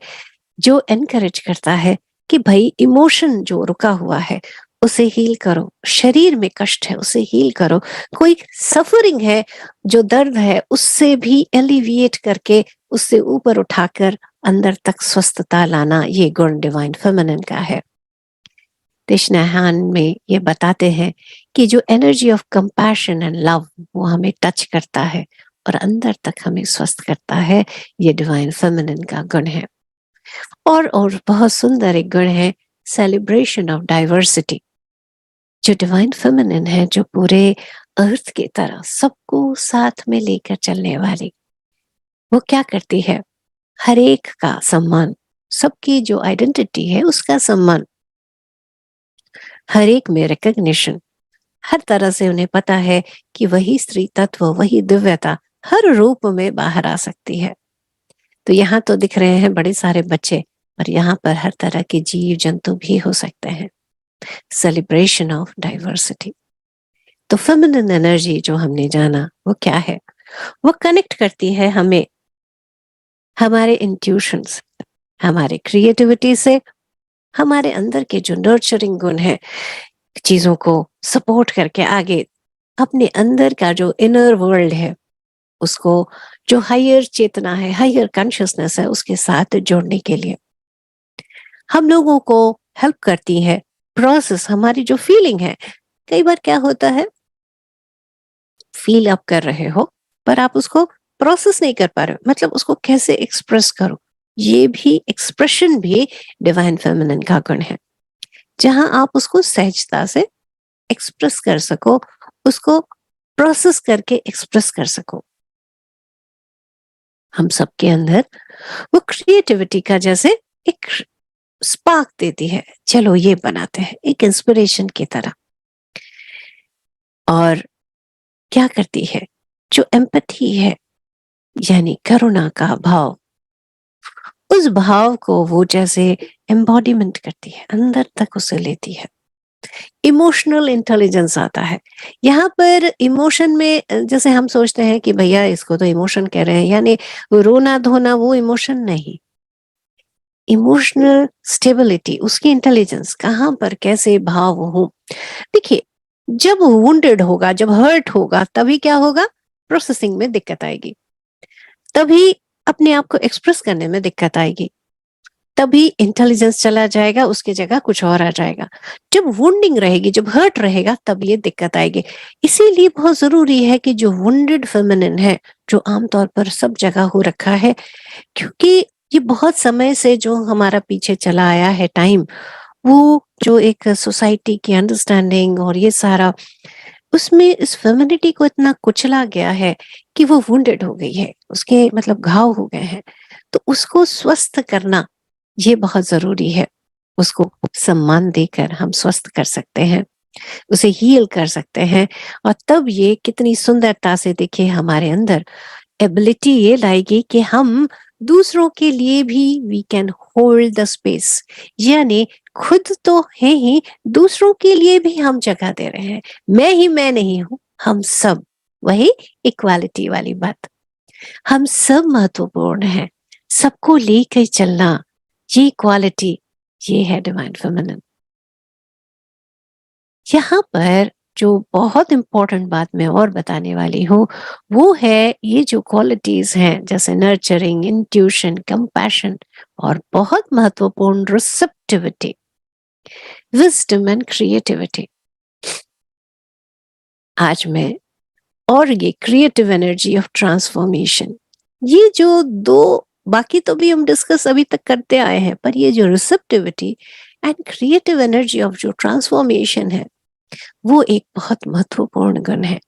S1: जो एनकरेज करता है कि भाई इमोशन जो रुका हुआ है उसे हील करो, शरीर में कष्ट है उसे हील करो, कोई सफरिंग है, जो दर्द है उससे भी एलिविएट करके, उससे ऊपर उठाकर अंदर तक स्वस्थता लाना, ये गुण डिवाइन फेमिनिन का है। कृष्णाहान में ये बताते हैं कि जो energy of compassion and love वो हमें टच करता है और अंदर तक हमें स्वस्थ करता है, ये डिवाइन फेमिनिन का गुण है। और बहुत सुंदर एक गुण है सेलिब्रेशन ऑफ डाइवर्सिटी, जो डिवाइन फेमिनिन है, जो पूरे अर्थ की तरह सबको साथ में लेकर चलने वाली, वो क्या करती है, हर एक का सम्मान, सबकी जो आइडेंटिटी है उसका सम्मान, हर एक में रिकग्निशन, हर तरह से उन्हें पता है कि वही स्त्री तत्व, वही दिव्यता हर रूप में बाहर आ सकती है। तो यहाँ तो दिख रहे हैं बड़े सारे बच्चे, पर यहाँ पर हर तरह के जीव जंतु भी हो सकते हैं। Celebration of diversity. तो फेमिनिन एनर्जी जो हमने जाना वो क्या है, वो कनेक्ट करती है हमें हमारे इंट्यूशंस, हमारे क्रिएटिविटी से, हमारे अंदर के जो नर्चरिंग गुण है, चीजों को सपोर्ट करके आगे अपने अंदर का जो इनर वर्ल्ड है उसको, जो हायर चेतना है, हायर कॉन्शियसनेस है, उसके साथ जोड़ने के लिए हम लोगों को हेल्प करती है प्रोसेस। हमारी जो फीलिंग है, कई बार क्या होता है, फील आप कर रहे हो पर आप उसको प्रोसेस नहीं कर पा रहे हो, मतलब उसको कैसे एक्सप्रेस करो, ये भी एक्सप्रेशन भी डिवाइन फेमिनिन का गुण है, जहां आप उसको सहजता से एक्सप्रेस कर सको, उसको प्रोसेस करके एक्सप्रेस कर सको। हम सबके अंदर वो क्रिएटिविटी का जैसे एक स्पार्क देती है, चलो ये बनाते हैं, एक इंस्पिरेशन की तरह। और क्या करती है, जो एम्पैथी है यानी करुणा का भाव, उस भाव को वो जैसे एम्बॉडीमेंट करती है, अंदर तक उसे लेती है। इमोशनल इंटेलिजेंस आता है यहाँ पर। इमोशन में जैसे हम सोचते हैं कि भैया इसको तो इमोशन कह रहे हैं, यानी रोना धोना वो इमोशन नहीं। इमोशनल स्टेबिलिटी, उसकी इंटेलिजेंस, कहाँ पर कैसे भाव हो। देखिए, जब वुंडेड होगा, जब हर्ट होगा, तभी क्या होगा, प्रोसेसिंग में दिक्कत आएगी, तभी अपने आप को एक्सप्रेस करने में दिक्कत आएगी, तभी इंटेलिजेंस चला जाएगा, उसकी जगह कुछ और आ जाएगा। जब वुंडिंग रहेगी, जब हर्ट रहेगा, तब ये दिक्कत आएगी। इसीलिए बहुत जरूरी है कि जो वुंडेड फेमिनिन है, जो आमतौर पर सब जगह हो रखा है, क्योंकि ये बहुत समय से जो हमारा पीछे चला आया है टाइम, वो जो एक सोसाइटी की अंडरस्टैंडिंग और ये सारा, उसमें इस फेमिनिटी को इतना कुचला गया है कि वो वुंडेड हो गई है, उसके मतलब घाव हो गए हैं। तो उसको स्वस्थ करना ये बहुत जरूरी है। उसको सम्मान देकर हम स्वस्थ कर सकते हैं, उसे हील कर सकते हैं, और तब ये कितनी सुंदरता से देखिए हमारे अंदर एबिलिटी ये लाएगी कि हम दूसरों के लिए भी we can hold the space, यानी खुद तो है ही, दूसरों के लिए भी हम जगह दे रहे हैं। मैं ही मैं नहीं हूं, हम सब, वही इक्वालिटी वाली बात, हम सब महत्वपूर्ण हैं, सबको लेकर चलना, ये क्वालिटी, ये है डिवाइन फेमिनिन। यहाँ पर जो बहुत इम्पोर्टेंट बात मैं और बताने वाली हूँ वो है ये जो क्वालिटीज हैं जैसे नर्चरिंग, इंट्यूशन, कंपैशन और बहुत महत्वपूर्ण रिसेप्टिविटी, विजडम एंड क्रिएटिविटी। आज मैं और ये क्रिएटिव एनर्जी ऑफ ट्रांसफॉर्मेशन, ये जो दो, बाकी तो भी हम डिस्कस अभी तक करते आए हैं, पर ये जो receptivity and creative energy of जो ट्रांसफॉर्मेशन है वो एक बहुत महत्वपूर्ण गुण है।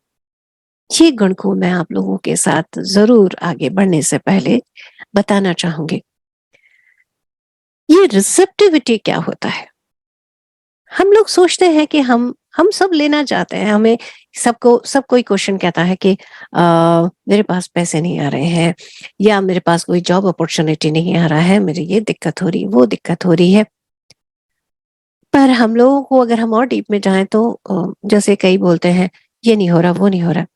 S1: ये गुण को मैं आप लोगों के साथ जरूर आगे बढ़ने से पहले बताना चाहूंगी। ये रिसेप्टिविटी क्या होता है? हम लोग सोचते हैं कि हम सब लेना चाहते हैं, हमें सब कोई क्वेश्चन कहता है कि मेरे पास पैसे नहीं आ रहे हैं, या मेरे पास कोई जॉब अपॉर्चुनिटी नहीं आ रहा है, मेरी ये दिक्कत हो रही, वो दिक्कत हो रही है। पर हम लोगों को अगर हम और डीप में जाएं तो जैसे कई बोलते हैं ये नहीं हो रहा, वो नहीं हो रहा,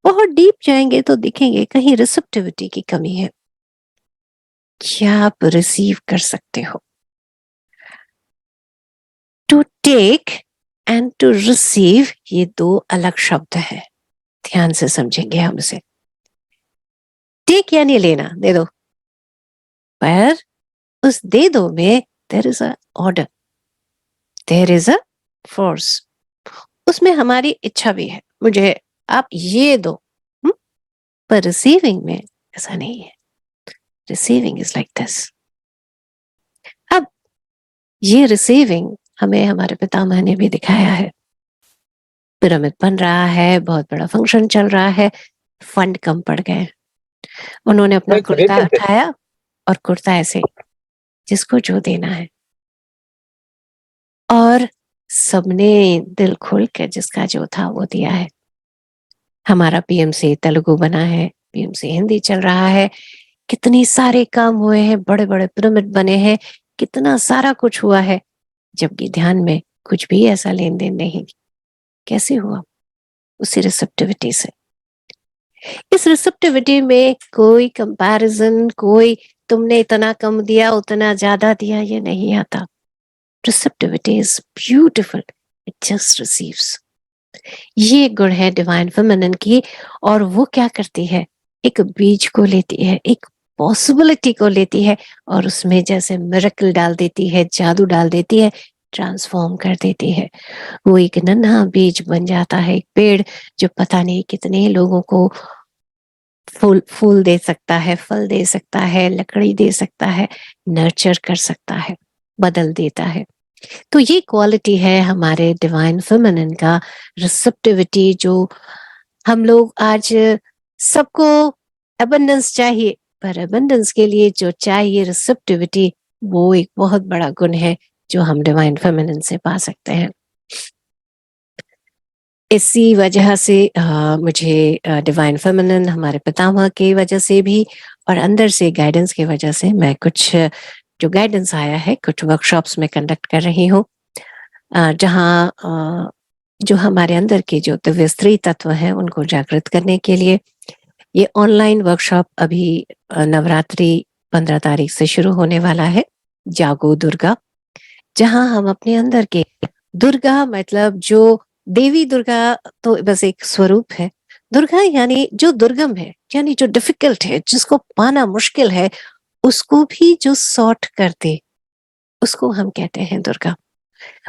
S1: बहुत डीप जाएंगे तो दिखेंगे कहीं रिसेप्टिविटी की कमी है। क्या आप रिसीव कर सकते हो? To take and to receive ये दो अलग शब्द है, ध्यान से समझेंगे हम इसे। टेक यानी लेना, दे दो, पर उस दे दो में there is a order, there is a force, उसमें हमारी इच्छा भी है, मुझे आप ये दो। पर रिसीविंग में ऐसा नहीं है। Receiving is like this. अब ये रिसीविंग हमें हमारे पितामह ने भी दिखाया है। पिरामिड बन रहा है, बहुत बड़ा फंक्शन चल रहा है, फंड कम पड़ गए, उन्होंने अपना कुर्ता उठाया और कुर्ता ऐसे जिसको जो देना है, और सबने दिल खोल कर जिसका जो था वो दिया है। हमारा पीएमसी तेलुगु बना है, पीएमसी हिंदी चल रहा है, कितने सारे काम हुए हैं, बड़े बड़े पिरामिड बने हैं, कितना सारा कुछ हुआ है, जबकि ध्यान में कुछ भी ऐसा लेन देन नहीं। कैसे हुआ? उसी रिसेप्टिविटी से। इस रिसेप्टिविटी में कोई कंपैरिजन, कोई तुमने इतना कम दिया उतना ज्यादा दिया, ये नहीं आता। Receptivity is beautiful, it just receives. ये गुण है डिवाइन फेमिनिन की, और वो क्या करती है, एक बीज को लेती है, एक पॉसिबिलिटी को लेती है, और उसमें जैसे मिरेकल डाल देती है, जादू डाल देती है, ट्रांसफॉर्म कर देती है। वो एक नन्हा बीज बन जाता है, एक पेड़ जो पता नहीं कितने लोगों को फूल फूल दे सकता है, फल दे सकता है, लकड़ी दे सकता है, नर्चर कर सकता है, बदल देता है। तो ये क्वालिटी है हमारे डिवाइन फेमिनिन का, रिसेप्टिविटी, जो हम लोग आज सबको अबंडेंस चाहिए, पर अबंडेंस के लिए जो चाहिए रिसेप्टिविटी, वो एक बहुत बड़ा गुण है जो हम डिवाइन फेमिनिन से पा सकते हैं। इसी वजह से मुझे डिवाइन फेमिनिन, हमारे पितामह की वजह से भी और अंदर से गाइडेंस की वजह से, मैं कुछ जो गाइडेंस आया है, कुछ वर्कशॉप्स में कंडक्ट कर रही हूँ, जहाँ जो हमारे अंदर के जो दिव्य स्त्री तत्व हैं उनको जागृत करने के लिए ये ऑनलाइन वर्कशॉप अभी नवरात्रि 15 तारीख से शुरू होने वाला है, जागो दुर्गा, जहां हम अपने अंदर के दुर्गा, मतलब जो देवी दुर्गा तो बस एक स्वरूप है, दुर्गा यानी जो दुर्गम है, यानी जो डिफिकल्ट है, जिसको पाना मुश्किल है, उसको भी जो सॉर्ट कर दे, उसको हम कहते हैं दुर्गा।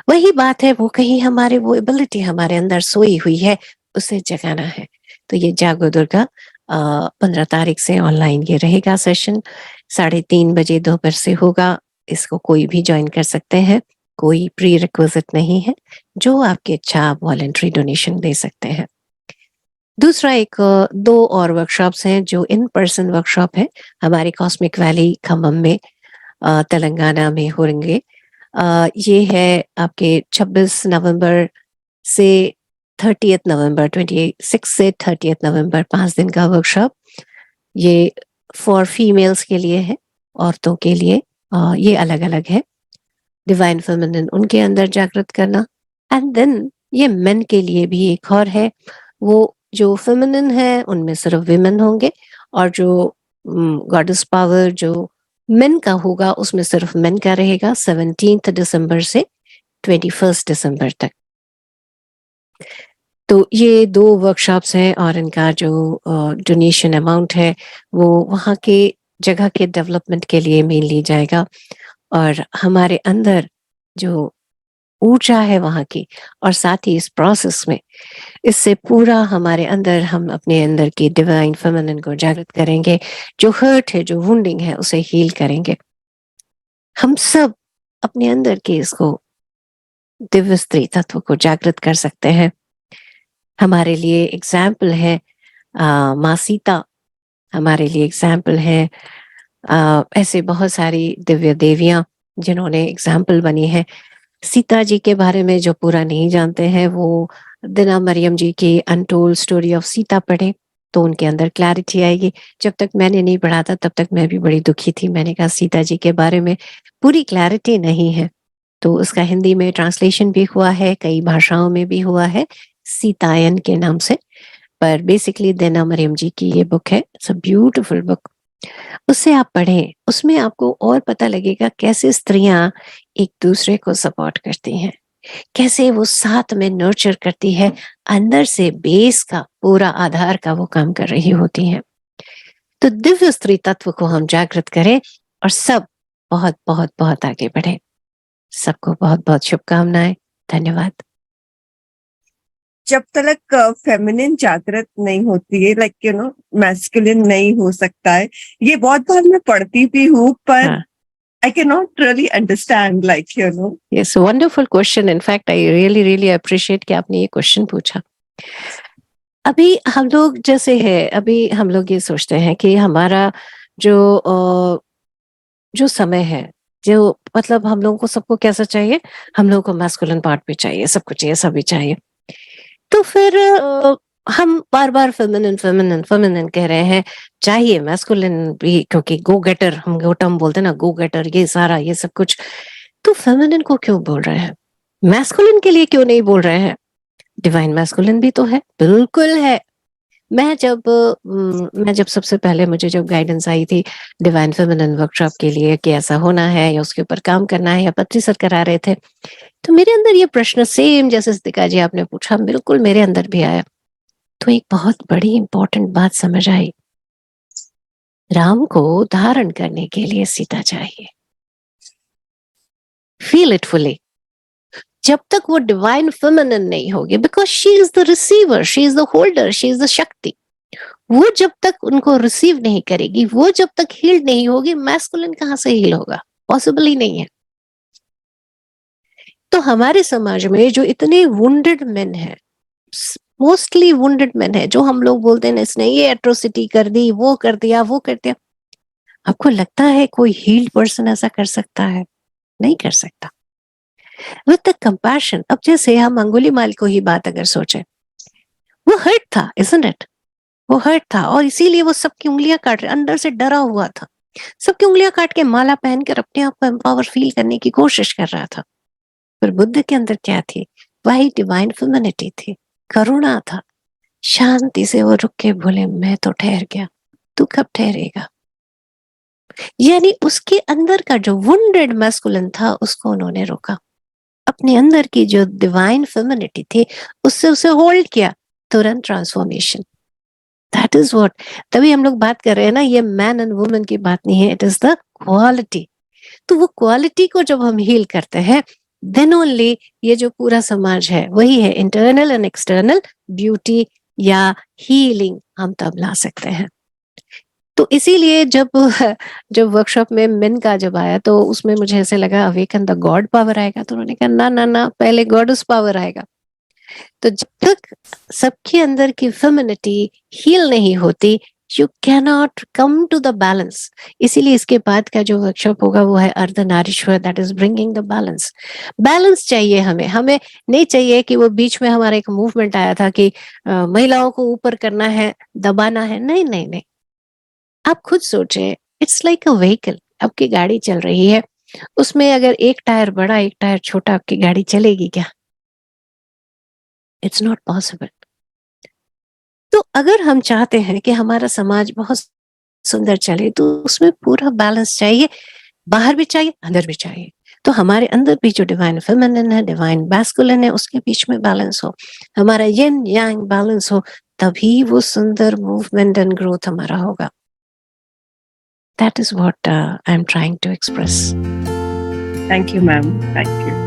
S1: वही बात है, वो कहीं हमारे वो एबिलिटी हमारे अंदर सोई हुई है, उसे जगाना है। तो ये जागो दुर्गा 15 तारीख से ऑनलाइन ये रहेगा सेशन, 3:30 बजे दोपहर से होगा। इसको कोई भी ज्वाइन कर सकते हैं, कोई प्री रिक्विजिट नहीं है, जो आपकी इच्छा आप वॉलेंट्री डोनेशन दे सकते हैं। दूसरा एक 2 और वर्कशॉप्स हैं जो इन पर्सन वर्कशॉप है, हमारे कॉस्मिक वैली खम्बम में तेलंगाना में होंगे। ये है आपके 26 नवंबर से 30 नवंबर, 26 से 30 नवंबर, 5 दिन का वर्कशॉप। ये फॉर फीमेल्स के लिए है, औरतों के लिए ये अलग अलग है। डिवाइन फेमिनिन उनके अंदर जागृत करना, एंड देन ये मेन के लिए भी एक और है, वो जो फेमिनिन है उनमें सिर्फ विमेन होंगे, और जो गॉडेस पावर जो मेन का होगा उसमें सिर्फ मेन का रहेगा, 17 दिसंबर से 21 दिसंबर तक। तो ये 2 वर्कशॉप्स हैं और इनका जो डोनेशन अमाउंट है वो वहाँ के जगह के डेवलपमेंट के लिए मेनली जाएगा और हमारे अंदर जो ऊर्जा है वहाँ की और साथ ही इस प्रोसेस में इससे पूरा हमारे अंदर हम अपने अंदर की डिवाइन फेमिनिन को जागृत करेंगे, जो हर्ट है, जो वुंडिंग है उसे हील करेंगे। हम सब अपने अंदर के इसको दिव्य स्त्री तत्व को जागृत कर सकते हैं। हमारे लिए एग्जाम्पल है माँ सीता, हमारे लिए एग्जाम्पल है ऐसे बहुत सारी दिव्य देवियां जिन्होंने एग्जाम्पल बनी है। सीता जी के बारे में जो पूरा नहीं जानते हैं वो दिना मरियम जी की अनटोल्ड स्टोरी ऑफ सीता पढ़े तो उनके अंदर क्लैरिटी आएगी। जब तक मैंने नहीं पढ़ा था तब तक मैं भी बड़ी दुखी थी। मैंने कहा सीता जी के बारे में पूरी क्लैरिटी नहीं है, तो उसका हिंदी में ट्रांसलेशन भी हुआ है, कई भाषाओं में भी हुआ है सीतायन के नाम से। पर बेसिकली दिना मरियम जी की ये बुक है, इट्स अ ब्यूटीफुल बुक। उससे आप पढ़ें, उसमें आपको और पता लगेगा कैसे स्त्रियां एक दूसरे को सपोर्ट करती हैं, कैसे वो साथ में नर्चर करती है, अंदर से बेस का पूरा आधार का वो काम कर रही होती हैं। तो दिव्य स्त्री तत्व को हम जागृत करें और सब बहुत बहुत बहुत आगे बढ़े। सबको बहुत बहुत शुभकामनाएं। धन्यवाद।
S3: जब तक फेमिनिन जागृत नहीं होती है, लाइक मैस्कुलिन नहीं हो सकता है। ये बहुत बार मैं पढ़ती भी हूँ पर
S1: हाँ।
S3: I cannot really understand,
S1: Yes, wonderful question. In fact, I really appreciate कि आपने ये क्वेश्चन पूछा। अभी हम लोग जैसे है, अभी हम लोग ये सोचते हैं कि हमारा जो समय है, जो मतलब हम लोगों को सबको कैसा चाहिए, हम लोगों को मैस्कुलिन पार्ट भी चाहिए, सब कुछ चाहिए, सभी चाहिए। तो फिर हम बार बार फेमिनिन फेमिनिन फेमिनिन कह रहे हैं, चाहिए मैस्कुलिन भी, क्योंकि गो गेटर, हम गोटम बोलते हैं ना, गो गेटर, ये सारा ये सब कुछ। तो फेमिनिन को क्यों बोल रहे हैं, मैस्कुलिन के लिए क्यों नहीं बोल रहे हैं? डिवाइन मैस्कुलिन भी तो है, बिल्कुल है। मैं जब सबसे पहले मुझे जब गाइडेंस आई थी डिवाइन फेमिनिन वर्कशॉप के लिए कि ऐसा होना है या उसके ऊपर काम करना है, या पत्री सर करा रहे थे, तो मेरे अंदर ये प्रश्न सेम जैसे सिद्धिका जी आपने पूछा, बिल्कुल मेरे अंदर भी आया। तो एक बहुत बड़ी इंपॉर्टेंट बात समझ आई, राम को धारण करने के लिए सीता चाहिए। Feel it fully. जब तक वो डिवाइन फेमिनिन नहीं होगी, because she is the receiver, she is the holder, she is the शक्ति, वो जब तक उनको रिसीव नहीं करेगी, वो जब तक हील नहीं होगी, मैस्कुलिन कहां से हील होगा? पॉसिबल ही नहीं है। तो हमारे समाज में जो इतने वुंडेड मेन है, मोस्टली वुंडेड मेन है, जो हम लोग बोलते हैं इसने ये एट्रोसिटी कर दी, वो कर दिया, वो कर दिया, आपको लगता है कोई हील्ड पर्सन ऐसा कर सकता है? नहीं कर सकता। विद द कंपैशन, अब जैसे हम अंगुलीमाल को ही बात अगर सोचे, वो हर्ट था, इजंट इट? वो हर्ट था और इसीलिए वो सबकी उंगलियां काट रहे, अंदर से डरा हुआ था, सबकी उंगलियां काट के माला पहनकर अपने आप को एम्पावर फील करने की कोशिश कर रहा था। पर बुद्ध के अंदर क्या थी? वही डिवाइन फ्यूमैनिटी थी, करुणा था। शांति से वो रुक के बोले, मैं तो ठहर गया, तू कब ठहरेगा? यानी उसके अंदर का जो वुंडेड मैस्कुलिन था उसको उन्होंने रोका, अपने अंदर की जो डिवाइन फ्यूमैनिटी थी उससे उसे होल्ड किया, तुरंत ट्रांसफॉर्मेशन। दैट इज व्हाट, तभी हम लोग बात कर रहे हैं ना, ये मैन एंड वुमेन की बात नहीं है, इट इज द क्वालिटी। तो वो क्वालिटी को जब हम हील करते हैं, देन ओनली ये जो पूरा समाज है वही है, इंटरनल एंड एक्सटर्नल ब्यूटी या हीलिंग हम तब ला सकते हैं। तो इसीलिए जब जब वर्कशॉप में मेन का जब आया तो उसमें मुझे ऐसे लगा अवेकन द गॉड पावर आएगा, तो उन्होंने कहा ना ना ना, पहले गॉडेस पावर आएगा। तो जब तक सबके अंदर की फेमिनिटी हील नहीं होती, you cannot come to the balance. इसीलिए इसके बाद का जो वर्कशॉप होगा वो है Ardhanarishvara, that is bringing the balance. Balance चाहिए हमें, हमें नहीं चाहिए कि वो बीच में हमारा एक मूवमेंट आया था कि महिलाओं को ऊपर करना है, दबाना है। नहीं नहीं नहीं, आप खुद सोचे, इट्स लाइक अ व्हीकल, आपकी गाड़ी चल रही है, उसमें अगर एक टायर बड़ा एक टायर छोटा, आपकी गाड़ी चलेगी क्या? It's not possible. तो अगर हम चाहते हैं कि हमारा समाज बहुत सुंदर चले तो उसमें पूरा बैलेंस चाहिए, बाहर भी चाहिए, अंदर भी चाहिए। तो हमारे अंदर भी जो डिवाइन फेमिनिन है, डिवाइन मैस्कुलिन है, उसके बीच में बैलेंस हो, हमारा यिन यांग बैलेंस हो, तभी वो सुंदर मूवमेंट एंड ग्रोथ हमारा होगा. That is what I'm trying to express.
S3: Thank you, ma'am. Thank you.